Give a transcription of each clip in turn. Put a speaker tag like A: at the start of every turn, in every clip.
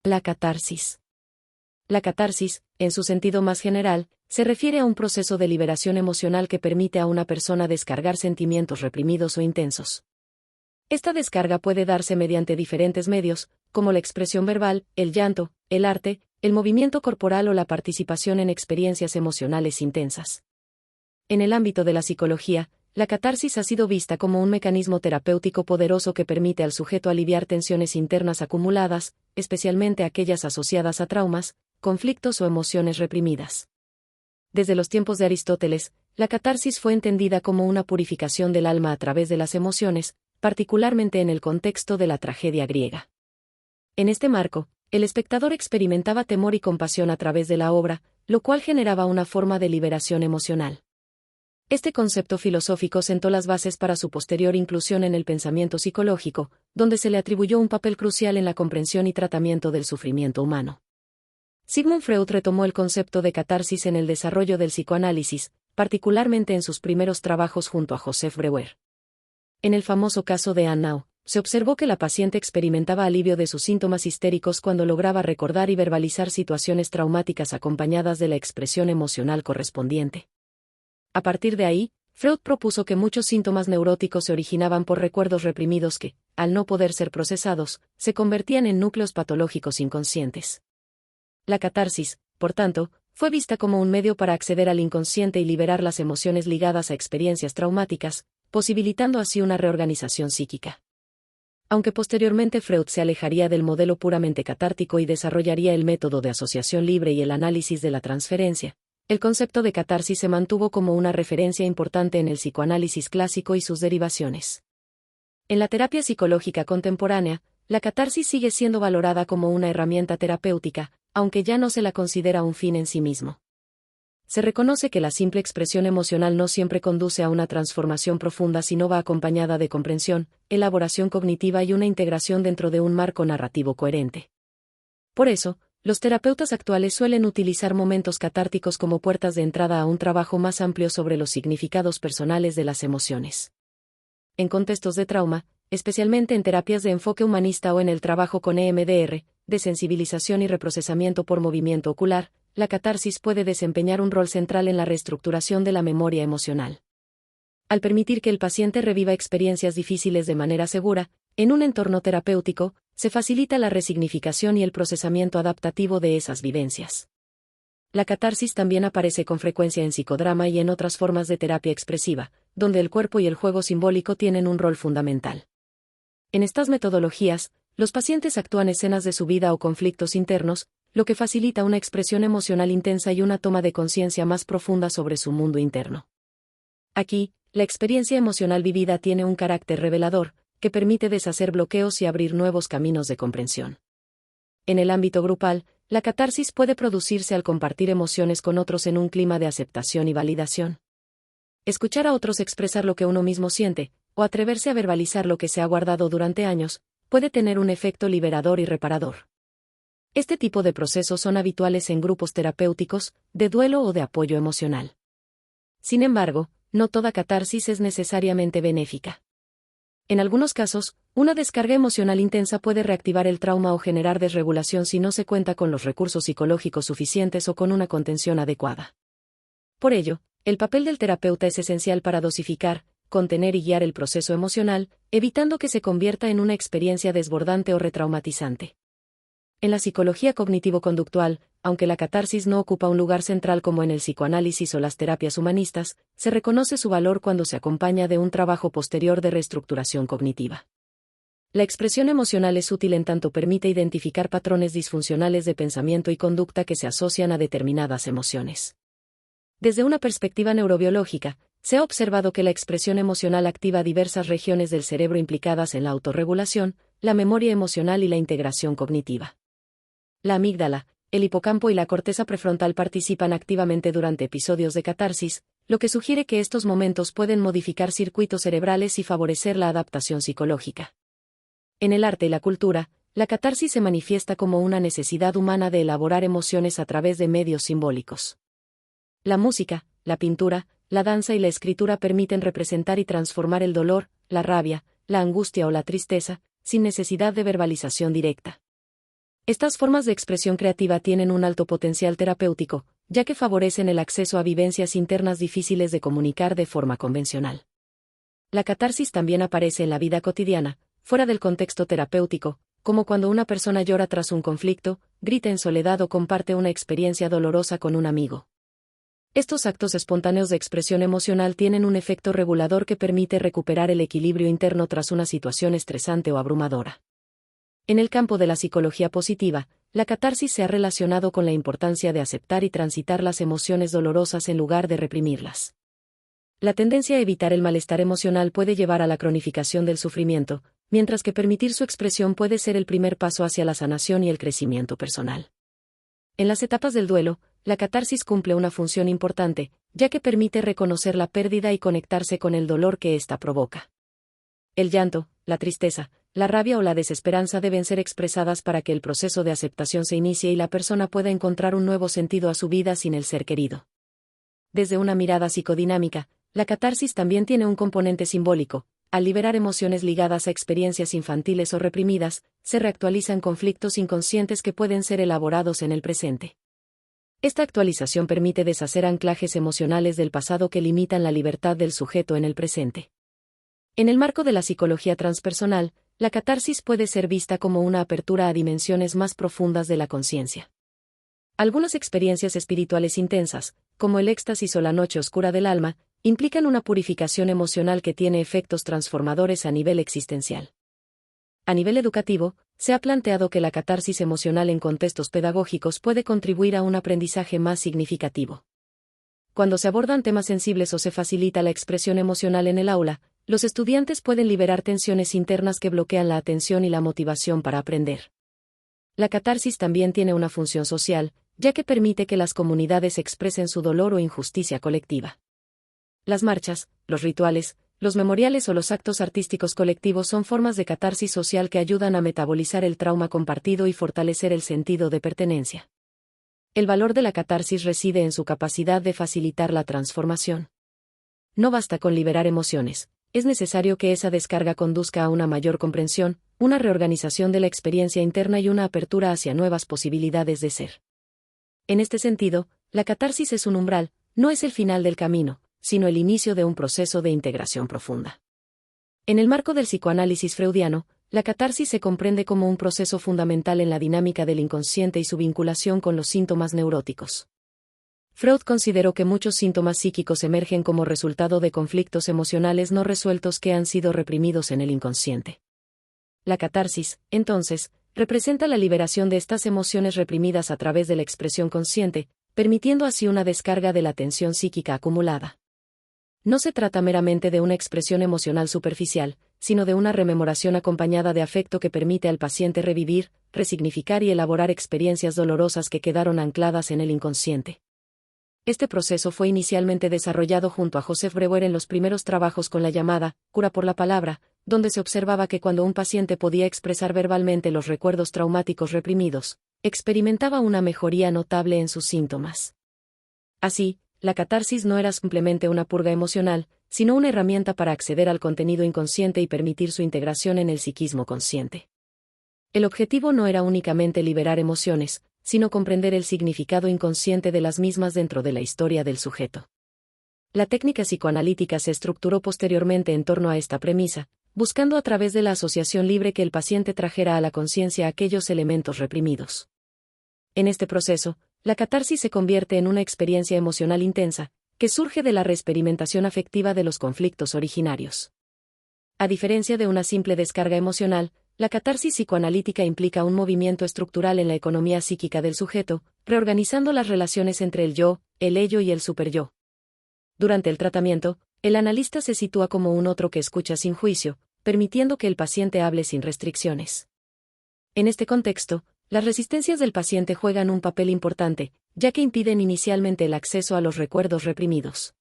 A: La catarsis. La catarsis, en su sentido más general, se refiere a un proceso de liberación emocional que permite a una persona descargar sentimientos reprimidos o intensos. Esta descarga puede darse mediante diferentes medios, como la expresión verbal, el llanto, el arte, el movimiento corporal o la participación en experiencias emocionales intensas. En el ámbito de la psicología, la catarsis ha sido vista como un mecanismo terapéutico poderoso que permite al sujeto aliviar tensiones internas acumuladas, especialmente aquellas asociadas a traumas, conflictos o emociones reprimidas. Desde los tiempos de Aristóteles, la catarsis fue entendida como una purificación del alma a través de las emociones, particularmente en el contexto de la tragedia griega. En este marco, el espectador experimentaba temor y compasión a través de la obra, lo cual generaba una forma de liberación emocional. Este concepto filosófico sentó las bases para su posterior inclusión en el pensamiento psicológico, donde se le atribuyó un papel crucial en la comprensión y tratamiento del sufrimiento humano. Sigmund Freud retomó el concepto de catarsis en el desarrollo del psicoanálisis, particularmente en sus primeros trabajos junto a Joseph Breuer. En el famoso caso de Anne Nau, se observó que la paciente experimentaba alivio de sus síntomas histéricos cuando lograba recordar y verbalizar situaciones traumáticas acompañadas de la expresión emocional correspondiente. A partir de ahí, Freud propuso que muchos síntomas neuróticos se originaban por recuerdos reprimidos que, al no poder ser procesados, se convertían en núcleos patológicos inconscientes. La catarsis, por tanto, fue vista como un medio para acceder al inconsciente y liberar las emociones ligadas a experiencias traumáticas, posibilitando así una reorganización psíquica. Aunque posteriormente Freud se alejaría del modelo puramente catártico y desarrollaría el método de asociación libre y el análisis de la transferencia, el concepto de catarsis se mantuvo como una referencia importante en el psicoanálisis clásico y sus derivaciones. En la terapia psicológica contemporánea, la catarsis sigue siendo valorada como una herramienta terapéutica, aunque ya no se la considera un fin en sí mismo. Se reconoce que la simple expresión emocional no siempre conduce a una transformación profunda si no va acompañada de comprensión, elaboración cognitiva y una integración dentro de un marco narrativo coherente. Por eso, los terapeutas actuales suelen utilizar momentos catárticos como puertas de entrada a un trabajo más amplio sobre los significados personales de las emociones. En contextos de trauma, especialmente en terapias de enfoque humanista o en el trabajo con EMDR, de sensibilización y reprocesamiento por movimiento ocular, la catarsis puede desempeñar un rol central en la reestructuración de la memoria emocional. Al permitir que el paciente reviva experiencias difíciles de manera segura, en un entorno terapéutico, se facilita la resignificación y el procesamiento adaptativo de esas vivencias. La catarsis también aparece con frecuencia en psicodrama y en otras formas de terapia expresiva, donde el cuerpo y el juego simbólico tienen un rol fundamental. En estas metodologías, los pacientes actúan escenas de su vida o conflictos internos, lo que facilita una expresión emocional intensa y una toma de conciencia más profunda sobre su mundo interno. Aquí, la experiencia emocional vivida tiene un carácter revelador, que permite deshacer bloqueos y abrir nuevos caminos de comprensión. En el ámbito grupal, la catarsis puede producirse al compartir emociones con otros en un clima de aceptación y validación. Escuchar a otros expresar lo que uno mismo siente, o atreverse a verbalizar lo que se ha guardado durante años, puede tener un efecto liberador y reparador. Este tipo de procesos son habituales en grupos terapéuticos, de duelo o de apoyo emocional. Sin embargo, no toda catarsis es necesariamente benéfica. En algunos casos, una descarga emocional intensa puede reactivar el trauma o generar desregulación si no se cuenta con los recursos psicológicos suficientes o con una contención adecuada. Por ello, el papel del terapeuta es esencial para dosificar, contener y guiar el proceso emocional, evitando que se convierta en una experiencia desbordante o retraumatizante. En la psicología cognitivo-conductual, aunque la catarsis no ocupa un lugar central como en el psicoanálisis o las terapias humanistas, se reconoce su valor cuando se acompaña de un trabajo posterior de reestructuración cognitiva. La expresión emocional es útil en tanto permite identificar patrones disfuncionales de pensamiento y conducta que se asocian a determinadas emociones. Desde una perspectiva neurobiológica, se ha observado que la expresión emocional activa diversas regiones del cerebro implicadas en la autorregulación, la memoria emocional y la integración cognitiva. La amígdala, el hipocampo y la corteza prefrontal participan activamente durante episodios de catarsis, lo que sugiere que estos momentos pueden modificar circuitos cerebrales y favorecer la adaptación psicológica. En el arte y la cultura, la catarsis se manifiesta como una necesidad humana de elaborar emociones a través de medios simbólicos. La música, la pintura, la danza y la escritura permiten representar y transformar el dolor, la rabia, la angustia o la tristeza, sin necesidad de verbalización directa. Estas formas de expresión creativa tienen un alto potencial terapéutico, ya que favorecen el acceso a vivencias internas difíciles de comunicar de forma convencional. La catarsis también aparece en la vida cotidiana, fuera del contexto terapéutico, como cuando una persona llora tras un conflicto, grita en soledad o comparte una experiencia dolorosa con un amigo. Estos actos espontáneos de expresión emocional tienen un efecto regulador que permite recuperar el equilibrio interno tras una situación estresante o abrumadora. En el campo de la psicología positiva, la catarsis se ha relacionado con la importancia de aceptar y transitar las emociones dolorosas en lugar de reprimirlas. La tendencia a evitar el malestar emocional puede llevar a la cronificación del sufrimiento, mientras que permitir su expresión puede ser el primer paso hacia la sanación y el crecimiento personal. En las etapas del duelo, la catarsis cumple una función importante, ya que permite reconocer la pérdida y conectarse con el dolor que ésta provoca. El llanto, la tristeza, la rabia o la desesperanza deben ser expresadas para que el proceso de aceptación se inicie y la persona pueda encontrar un nuevo sentido a su vida sin el ser querido. Desde una mirada psicodinámica, la catarsis también tiene un componente simbólico. Al liberar emociones ligadas a experiencias infantiles o reprimidas, se reactualizan conflictos inconscientes que pueden ser elaborados en el presente. Esta actualización permite deshacer anclajes emocionales del pasado que limitan la libertad del sujeto en el presente. En el marco de la psicología transpersonal, la catarsis puede ser vista como una apertura a dimensiones más profundas de la conciencia. Algunas experiencias espirituales intensas, como el éxtasis o la noche oscura del alma, implican una purificación emocional que tiene efectos transformadores a nivel existencial. A nivel educativo, se ha planteado que la catarsis emocional en contextos pedagógicos puede contribuir a un aprendizaje más significativo. Cuando se abordan temas sensibles o se facilita la expresión emocional en el aula, los estudiantes pueden liberar tensiones internas que bloquean la atención y la motivación para aprender. La catarsis también tiene una función social, ya que permite que las comunidades expresen su dolor o injusticia colectiva. Las marchas, los rituales, los memoriales o los actos artísticos colectivos son formas de catarsis social que ayudan a metabolizar el trauma compartido y fortalecer el sentido de pertenencia. El valor de la catarsis reside en su capacidad de facilitar la transformación. No basta con liberar emociones, es necesario que esa descarga conduzca a una mayor comprensión, una reorganización de la experiencia interna y una apertura hacia nuevas posibilidades de ser. En este sentido, la catarsis es un umbral, no es el final del camino, sino el inicio de un proceso de integración profunda. En el marco del psicoanálisis freudiano, la catarsis se comprende como un proceso fundamental en la dinámica del inconsciente y su vinculación con los síntomas neuróticos. Freud consideró que muchos síntomas psíquicos emergen como resultado de conflictos emocionales no resueltos que han sido reprimidos en el inconsciente. La catarsis, entonces, representa la liberación de estas emociones reprimidas a través de la expresión consciente, permitiendo así una descarga de la tensión psíquica acumulada. No se trata meramente de una expresión emocional superficial, sino de una rememoración acompañada de afecto que permite al paciente revivir, resignificar y elaborar experiencias dolorosas que quedaron ancladas en el inconsciente. Este proceso fue inicialmente desarrollado junto a Joseph Breuer en los primeros trabajos con la llamada cura por la palabra, donde se observaba que cuando un paciente podía expresar verbalmente los recuerdos traumáticos reprimidos, experimentaba una mejoría notable en sus síntomas. Así, la catarsis no era simplemente una purga emocional, sino una herramienta para acceder al contenido inconsciente y permitir su integración en el psiquismo consciente. El objetivo no era únicamente liberar emociones, sino comprender el significado inconsciente de las mismas dentro de la historia del sujeto. La técnica psicoanalítica se estructuró posteriormente en torno a esta premisa, buscando a través de la asociación libre que el paciente trajera a la conciencia aquellos elementos reprimidos. En este proceso, la catarsis se convierte en una experiencia emocional intensa, que surge de la reexperimentación afectiva de los conflictos originarios. A diferencia de una simple descarga emocional, la catarsis psicoanalítica implica un movimiento estructural en la economía psíquica del sujeto, reorganizando las relaciones entre el yo, el ello y el superyo. Durante el tratamiento, el analista se sitúa como un otro que escucha sin juicio, permitiendo que el paciente hable sin restricciones. En este contexto, las resistencias del paciente juegan un papel importante, ya que impiden inicialmente el acceso a los recuerdos reprimidos.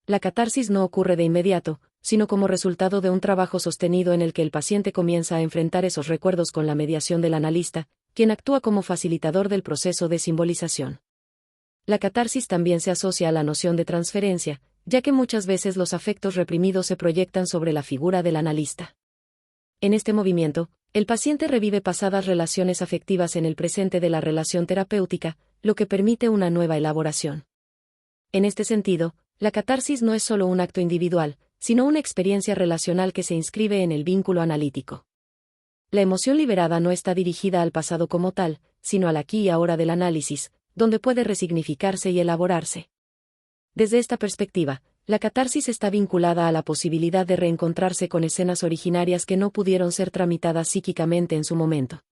A: La catarsis no ocurre de inmediato, sino como resultado de un trabajo sostenido en el que el paciente comienza a enfrentar esos recuerdos con la mediación del analista, quien actúa como facilitador del proceso de simbolización. La catarsis también se asocia a la noción de transferencia, ya que muchas veces los afectos reprimidos se proyectan sobre la figura del analista. En este movimiento, el paciente revive pasadas relaciones afectivas en el presente de la relación terapéutica, lo que permite una nueva elaboración. En este sentido, la catarsis no es solo un acto individual, sino una experiencia relacional que se inscribe en el vínculo analítico. La emoción liberada no está dirigida al pasado como tal, sino al aquí y ahora del análisis, donde puede resignificarse y elaborarse. Desde esta perspectiva, la catarsis está vinculada a la posibilidad de reencontrarse con escenas originarias que no pudieron ser tramitadas psíquicamente en su momento.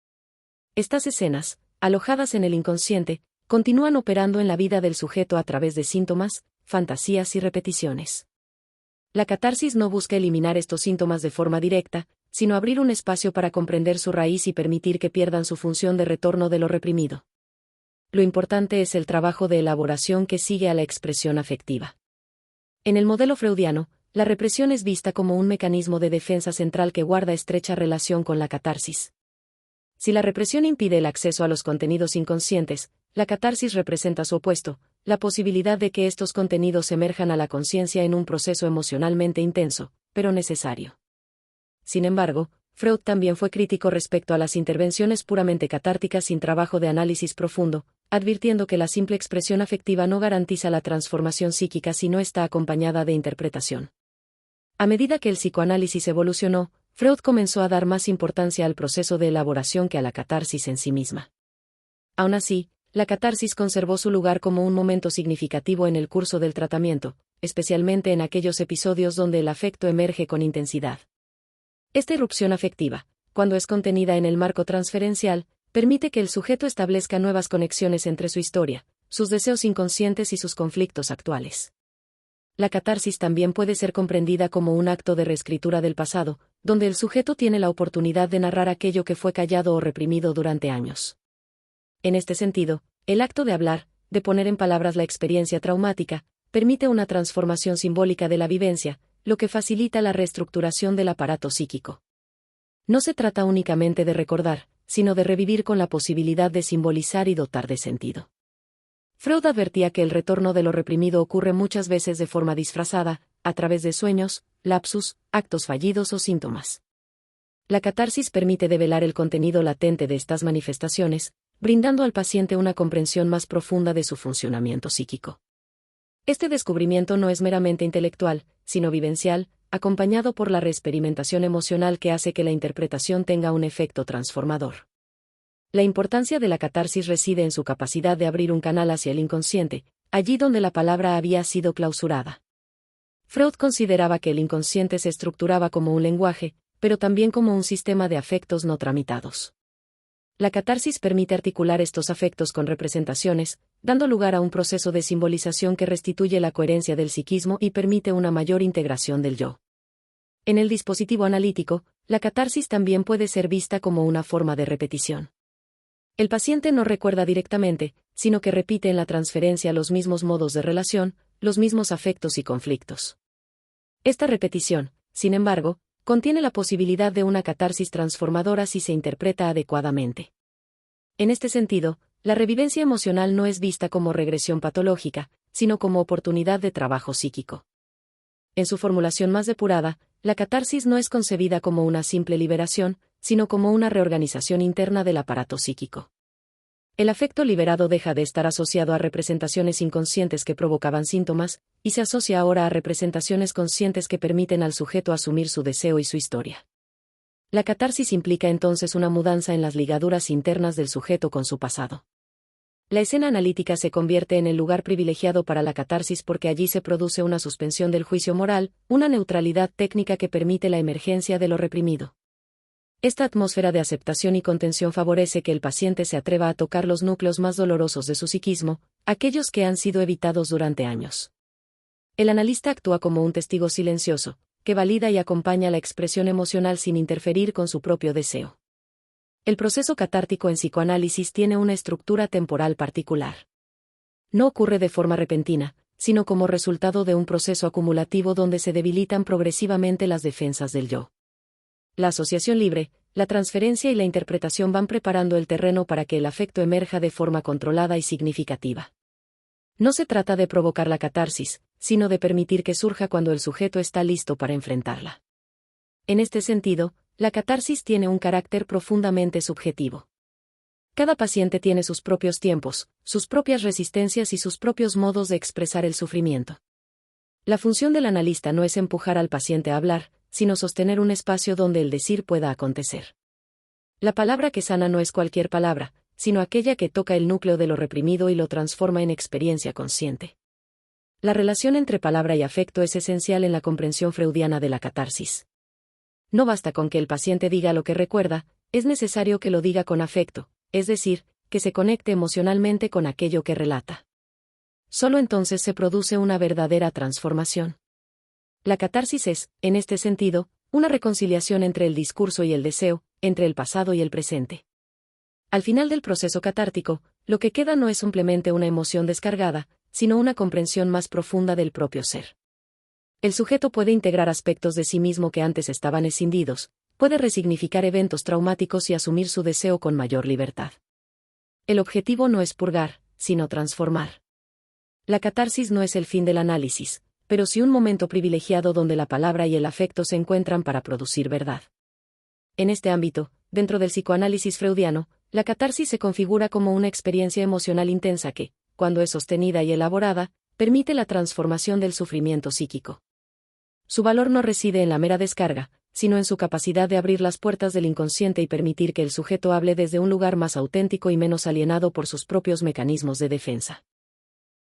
A: Estas escenas, alojadas en el inconsciente, continúan operando en la vida del sujeto a través de síntomas, fantasías y repeticiones. La catarsis no busca eliminar estos síntomas de forma directa, sino abrir un espacio para comprender su raíz y permitir que pierdan su función de retorno de lo reprimido. Lo importante es el trabajo de elaboración que sigue a la expresión afectiva. En el modelo freudiano, la represión es vista como un mecanismo de defensa central que guarda estrecha relación con la catarsis. Si la represión impide el acceso a los contenidos inconscientes, la catarsis representa su opuesto, la posibilidad de que estos contenidos emerjan a la conciencia en un proceso emocionalmente intenso, pero necesario. Sin embargo, Freud también fue crítico respecto a las intervenciones puramente catárticas sin trabajo de análisis profundo, advirtiendo que la simple expresión afectiva no garantiza la transformación psíquica si no está acompañada de interpretación. A medida que el psicoanálisis evolucionó, Freud comenzó a dar más importancia al proceso de elaboración que a la catarsis en sí misma. Aún así, la catarsis conservó su lugar como un momento significativo en el curso del tratamiento, especialmente en aquellos episodios donde el afecto emerge con intensidad. Esta irrupción afectiva, cuando es contenida en el marco transferencial, permite que el sujeto establezca nuevas conexiones entre su historia, sus deseos inconscientes y sus conflictos actuales. La catarsis también puede ser comprendida como un acto de reescritura del pasado, donde el sujeto tiene la oportunidad de narrar aquello que fue callado o reprimido durante años. En este sentido, el acto de hablar, de poner en palabras la experiencia traumática, permite una transformación simbólica de la vivencia, lo que facilita la reestructuración del aparato psíquico. No se trata únicamente de recordar, sino de revivir con la posibilidad de simbolizar y dotar de sentido. Freud advertía que el retorno de lo reprimido ocurre muchas veces de forma disfrazada, a través de sueños, lapsus, actos fallidos o síntomas. La catarsis permite develar el contenido latente de estas manifestaciones, brindando al paciente una comprensión más profunda de su funcionamiento psíquico. Este descubrimiento no es meramente intelectual, sino vivencial, acompañado por la reexperimentación emocional que hace que la interpretación tenga un efecto transformador. La importancia de la catarsis reside en su capacidad de abrir un canal hacia el inconsciente, allí donde la palabra había sido clausurada. Freud consideraba que el inconsciente se estructuraba como un lenguaje, pero también como un sistema de afectos no tramitados. La catarsis permite articular estos afectos con representaciones, dando lugar a un proceso de simbolización que restituye la coherencia del psiquismo y permite una mayor integración del yo. En el dispositivo analítico, la catarsis también puede ser vista como una forma de repetición. El paciente no recuerda directamente, sino que repite en la transferencia los mismos modos de relación, los mismos afectos y conflictos. Esta repetición, sin embargo, contiene la posibilidad de una catarsis transformadora si se interpreta adecuadamente. En este sentido, la revivencia emocional no es vista como regresión patológica, sino como oportunidad de trabajo psíquico. En su formulación más depurada, la catarsis no es concebida como una simple liberación, sino como una reorganización interna del aparato psíquico. El afecto liberado deja de estar asociado a representaciones inconscientes que provocaban síntomas, y se asocia ahora a representaciones conscientes que permiten al sujeto asumir su deseo y su historia. La catarsis implica entonces una mudanza en las ligaduras internas del sujeto con su pasado. La escena analítica se convierte en el lugar privilegiado para la catarsis porque allí se produce una suspensión del juicio moral, una neutralidad técnica que permite la emergencia de lo reprimido. Esta atmósfera de aceptación y contención favorece que el paciente se atreva a tocar los núcleos más dolorosos de su psiquismo, aquellos que han sido evitados durante años. El analista actúa como un testigo silencioso, que valida y acompaña la expresión emocional sin interferir con su propio deseo. El proceso catártico en psicoanálisis tiene una estructura temporal particular. No ocurre de forma repentina, sino como resultado de un proceso acumulativo donde se debilitan progresivamente las defensas del yo. La asociación libre, la transferencia y la interpretación van preparando el terreno para que el afecto emerja de forma controlada y significativa. No se trata de provocar la catarsis, sino de permitir que surja cuando el sujeto está listo para enfrentarla. En este sentido, La catarsis tiene un carácter profundamente subjetivo. Cada paciente tiene sus propios tiempos, sus propias resistencias y sus propios modos de expresar el sufrimiento. La función del analista no es empujar al paciente a hablar, sino sostener un espacio donde el decir pueda acontecer. La palabra que sana no es cualquier palabra, sino aquella que toca el núcleo de lo reprimido y lo transforma en experiencia consciente. La relación entre palabra y afecto es esencial en la comprensión freudiana de la catarsis. No basta con que el paciente diga lo que recuerda, es necesario que lo diga con afecto, es decir, que se conecte emocionalmente con aquello que relata. Solo entonces se produce una verdadera transformación. La catarsis es, en este sentido, una reconciliación entre el discurso y el deseo, entre el pasado y el presente. Al final del proceso catártico, lo que queda no es simplemente una emoción descargada, sino una comprensión más profunda del propio ser. El sujeto puede integrar aspectos de sí mismo que antes estaban escindidos, puede resignificar eventos traumáticos y asumir su deseo con mayor libertad. El objetivo no es purgar, sino transformar. La catarsis no es el fin del análisis, pero sí un momento privilegiado donde la palabra y el afecto se encuentran para producir verdad. En este ámbito, dentro del psicoanálisis freudiano, la catarsis se configura como una experiencia emocional intensa que, cuando es sostenida y elaborada, permite la transformación del sufrimiento psíquico. Su valor no reside en la mera descarga, sino en su capacidad de abrir las puertas del inconsciente y permitir que el sujeto hable desde un lugar más auténtico y menos alienado por sus propios mecanismos de defensa.